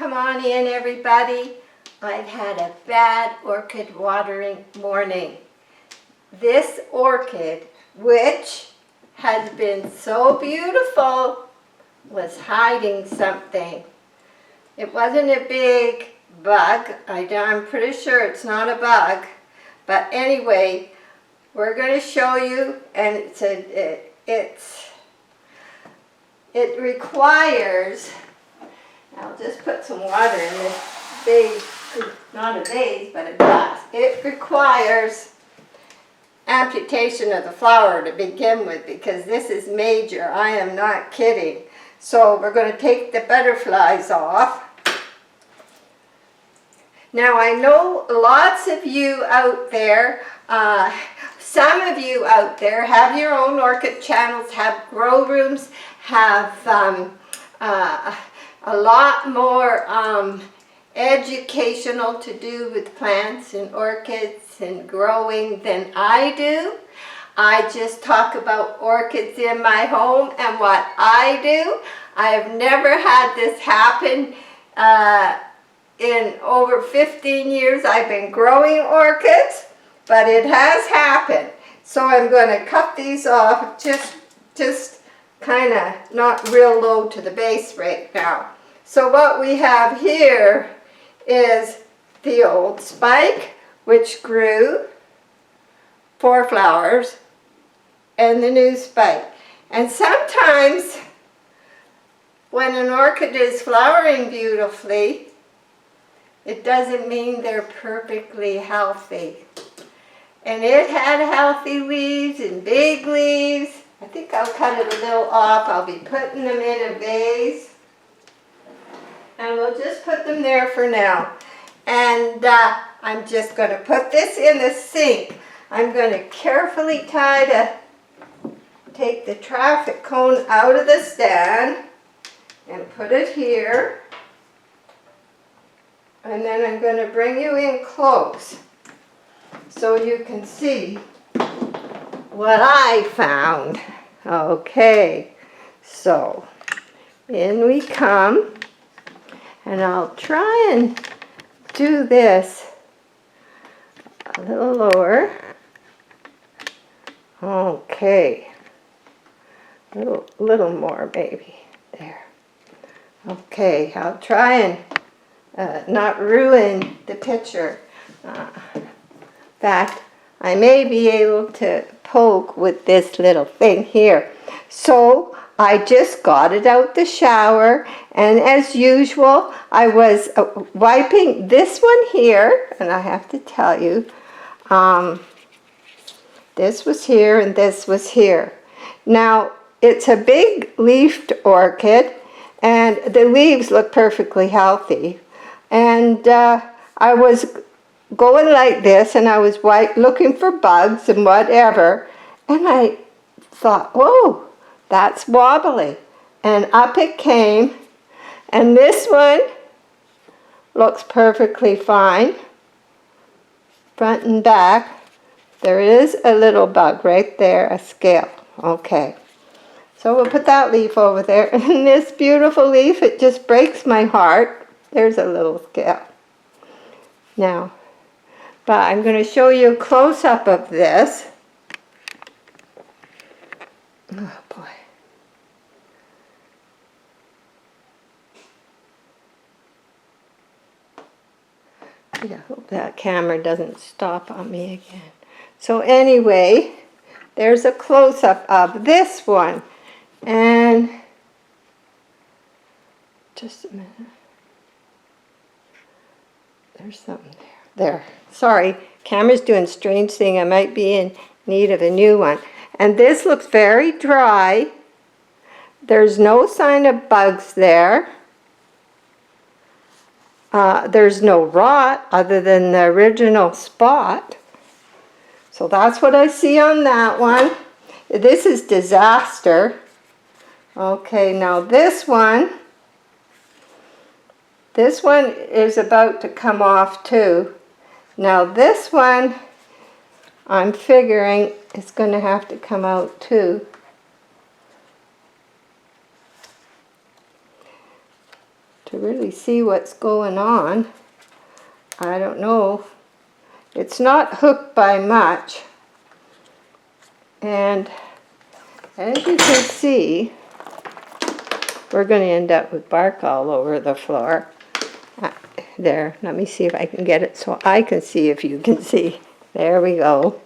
Come on in, everybody. I've had a bad orchid watering morning. This orchid, which has been so beautiful, was hiding something. It wasn't a big bug. I'm pretty sure it's not a bug. But anyway, we're going to show you, and it requires, I'll just put some water in this vase, not a vase, but a glass. It requires amputation of the flower to begin with, because this is major. I am not kidding. So we're going to take the butterflies off. Now I know lots of you out there, some of you out there have your own orchid channels, have grow rooms, have a lot more educational to do with plants and orchids and growing than I do. I just talk about orchids in my home and what I do. I've never had this happen. In over 15 years I've been growing orchids, but it has happened. So I'm going to cut these off just kind of not real low to the base right now. So what we have here is the old spike, which grew 4 flowers, and the new spike. And sometimes when an orchid is flowering beautifully, it doesn't mean they're perfectly healthy. And it had healthy leaves and big leaves. I think I'll cut it a little off. I'll be putting them in a vase. And we'll just put them there for now. And I'm just going to put this in the sink. I'm going to carefully take the traffic cone out of the stand and put it here. And then I'm going to bring you in close so you can see what I found. Okay, so in we come, and I'll try and do this a little lower. Okay, a little more maybe, there. Okay, I'll try and not ruin the picture. In fact, I may be able to poke with this little thing here. So I just got it out the shower, and as usual I was wiping this one here, and I have to tell you, this was here and this was here. Now it's a big leafed orchid, and the leaves look perfectly healthy. And I was going like this, and I was looking for bugs and whatever, and I thought, whoa, that's wobbly. And up it came, and this one looks perfectly fine, front and back. There is a little bug right there, a scale. Okay, so we'll put that leaf over there, and this beautiful leaf, it just breaks my heart. There's a little scale. Now, but I'm going to show you a close-up of this. Oh boy. I hope that camera doesn't stop on me again. So anyway, there's a close-up of this one. And just a minute. There's something there. There. Sorry, camera's doing a strange thing. I might be in need of a new one. And this looks very dry. There's no sign of bugs there. There's no rot other than the original spot. So that's what I see on that one. This is disaster. Okay, now this one is about to come off too. Now this one, I'm figuring it's going to have to come out too. to really see what's going on. I don't know. It's not hooked by much. And as you can see, we're going to end up with bark all over the floor. There, let me see if I can get it so I can see if you can see. There we go.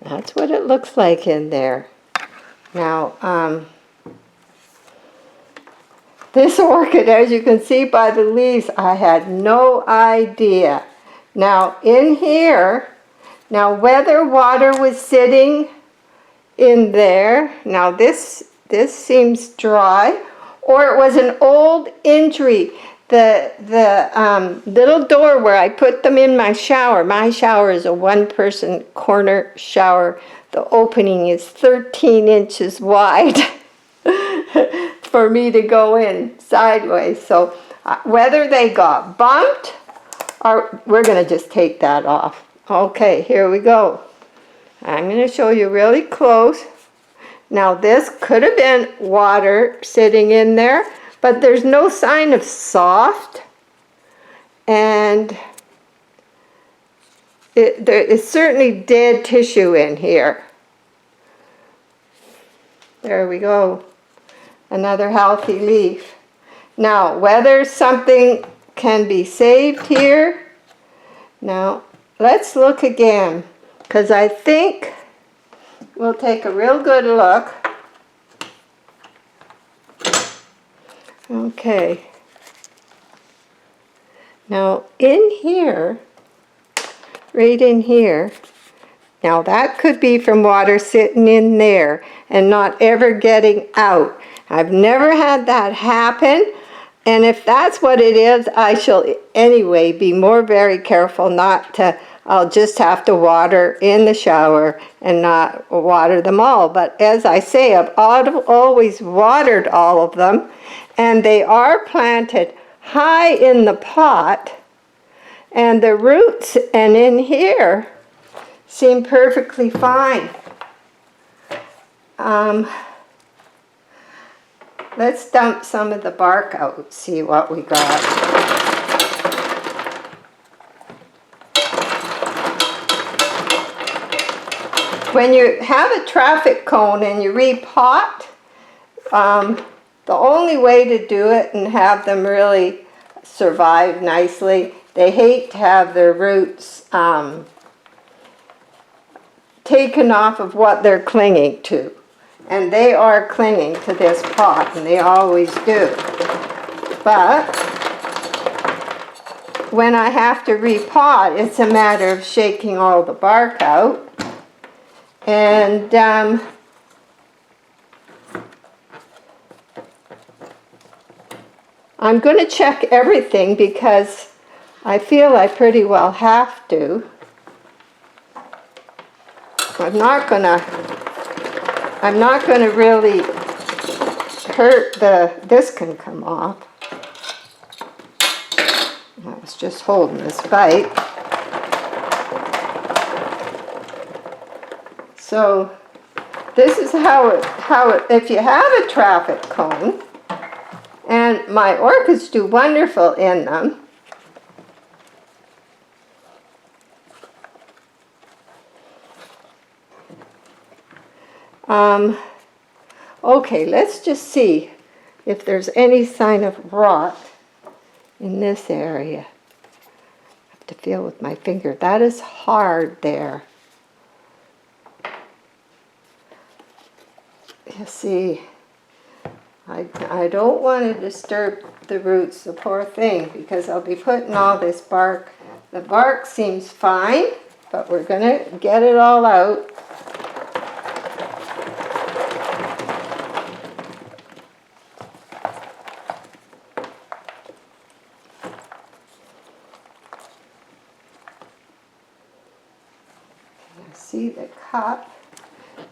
That's what it looks like in there. Now, this orchid, as you can see by the leaves, I had no idea. Now, in here, now whether water was sitting in there, now this seems dry, or it was an old injury. The little door where I put them in my shower is a one-person corner shower. The opening is 13 inches wide for me to go in sideways. So whether they got bumped, or we're going to just take that off. Okay, here we go. I'm going to show you really close. Now this could have been water sitting in there, but there's no sign of soft, and there is certainly dead tissue in here. There we go. Another healthy leaf. Now, whether something can be saved here. Now, let's look again, because I think we'll take a real good look. Okay. Now, in here, right in here, now that could be from water sitting in there and not ever getting out. I've never had that happen, and if that's what it is, I shall anyway be very careful not to. I'll just have to water in the shower and not water them all. But as I say, I've always watered all of them, and they are planted high in the pot, and the roots and in here seem perfectly fine. Let's dump some of the bark out, see what we got. When you have a traffic cone and you repot, the only way to do it and have them really survive nicely, they hate to have their roots taken off of what they're clinging to. And they are clinging to this pot, and they always do. But when I have to repot, it's a matter of shaking all the bark out. And I'm going to check everything because I feel I pretty well have to. I'm not going to really hurt this can come off. I was just holding this bite. So this is how it, if you have a traffic cone, and my orchids do wonderful in them. Okay, let's just see if there's any sign of rot in this area. I have to feel with my finger. That is hard there. You see, I don't want to disturb the roots, the poor thing, because I'll be putting all this bark. The bark seems fine, but we're going to get it all out. See the cup?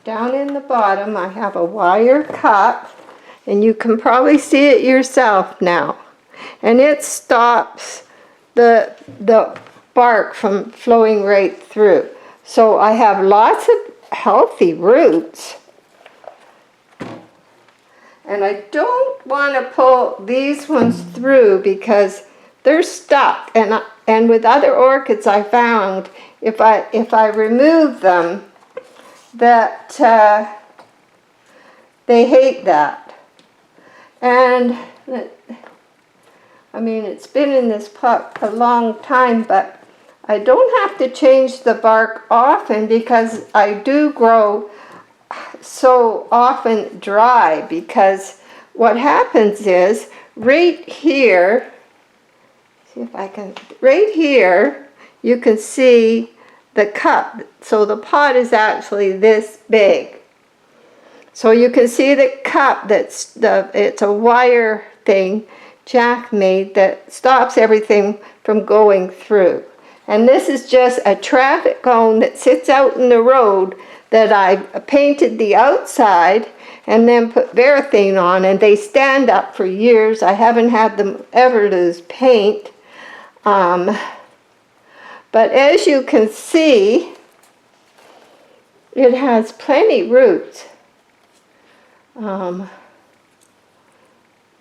Down in the bottom I have a wire cup, and you can probably see it yourself now. And it stops the bark from flowing right through. So I have lots of healthy roots. And I don't want to pull these ones through because they're stuck. And with other orchids I found, if I remove them, that they hate that. And I mean, it's been in this pot a long time, but I don't have to change the bark often because I do grow so often dry, because what happens is right here, see if I can, right here you can see the cup. So the pot is actually this big. So you can see the cup, it's a wire thing Jack made that stops everything from going through. And this is just a traffic cone that sits out in the road that I painted the outside and then put Varathane on, and they stand up for years. I haven't had them ever lose paint. But as you can see, it has plenty roots.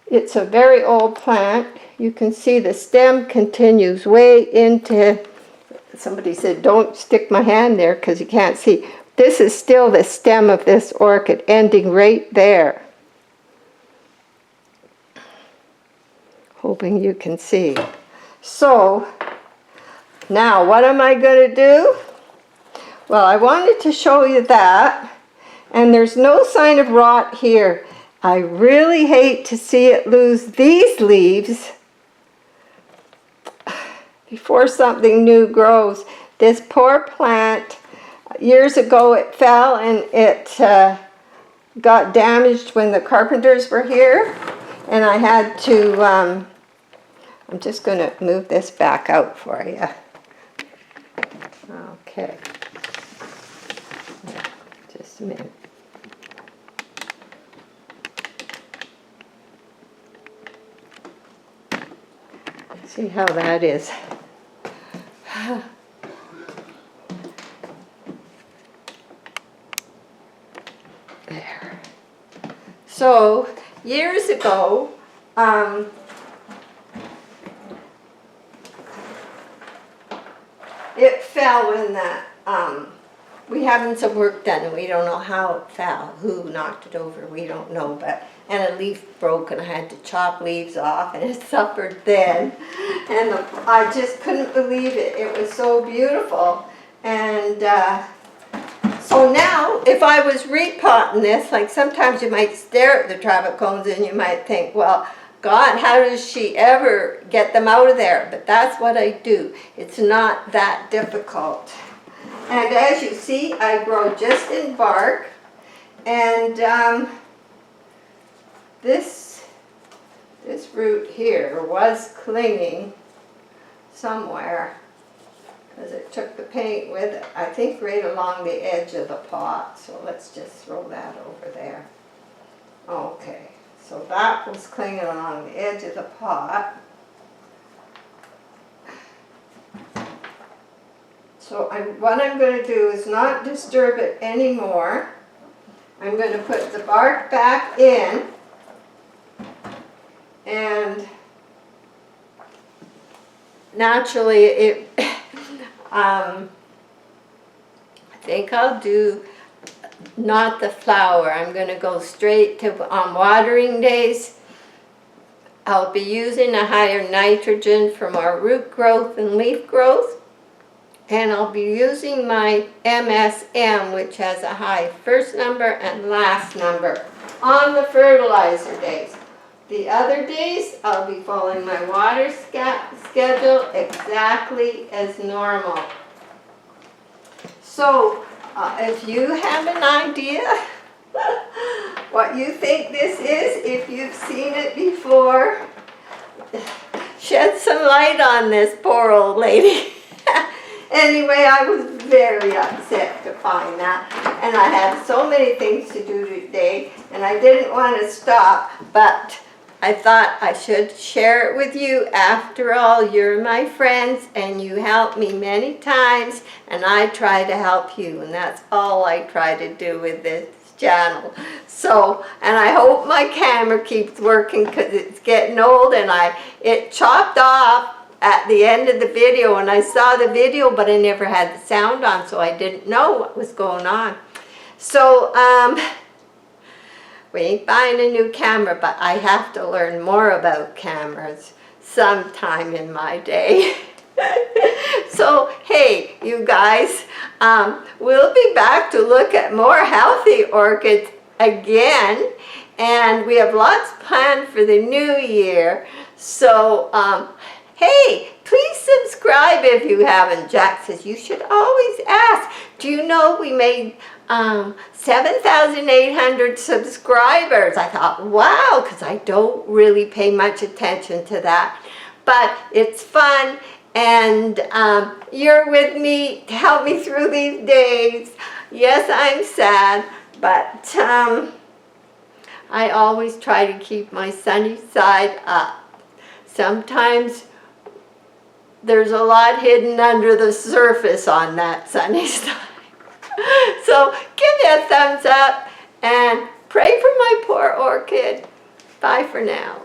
It's a very old plant. You can see the stem continues way into, somebody said don't stick my hand there because you can't see. This is still the stem of this orchid ending right there. Hoping you can see. So now what am I going to do? Well, I wanted to show you that, and there's no sign of rot here. I really hate to see it lose these leaves before something new grows. This poor plant, years ago it fell and it got damaged when the carpenters were here, and I had to, I'm just going to move this back out for you. Okay, just a minute. See how that is. There. So years ago, it fell when we having some work done, and we don't know how it fell. Who knocked it over, we don't know. And a leaf broke, and I had to chop leaves off, and it suffered then. And I just couldn't believe it. It was so beautiful. And so now, if I was repotting this, like sometimes you might stare at the traffic cones and you might think, well, God, how does she ever get them out of there? But that's what I do. It's not that difficult. And as you see, I grow just in bark. And this root here was clinging somewhere because it took the paint with it. I think right along the edge of the pot. So let's just throw that over there. Okay, so that was clinging along the edge of the pot. So what I'm going to do is not disturb it anymore. I'm going to put the bark back in, and naturally I think I'll do not the flower. I'm going to go straight to, on watering days, I'll be using a higher nitrogen for more root growth and leaf growth. And I'll be using my MSM, which has a high first number and last number, on the fertilizer days. The other days, I'll be following my water schedule exactly as normal. So, if you have an idea what you think this is, if you've seen it before, shed some light on this poor old lady. Anyway, I was very upset to find that, and I had so many things to do today, and I didn't want to stop, but I thought I should share it with you. After all, you're my friends, and you helped me many times, and I try to help you, and that's all I try to do with this channel. So, and I hope my camera keeps working because it's getting old, and it chopped off at the end of the video, and I saw the video but I never had the sound on, so I didn't know what was going on. So we ain't buying a new camera, but I have to learn more about cameras sometime in my day. So hey, you guys, we'll be back to look at more healthy orchids again, and we have lots planned for the new year. So hey, please subscribe if you haven't. Jack says you should always ask. Do you know we made 7,800 subscribers? I thought, wow, because I don't really pay much attention to that. But it's fun, and you're with me to help me through these days. Yes, I'm sad, but I always try to keep my sunny side up. Sometimes there's a lot hidden under the surface on that sunny side. So give me a thumbs up and pray for my poor orchid. Bye for now.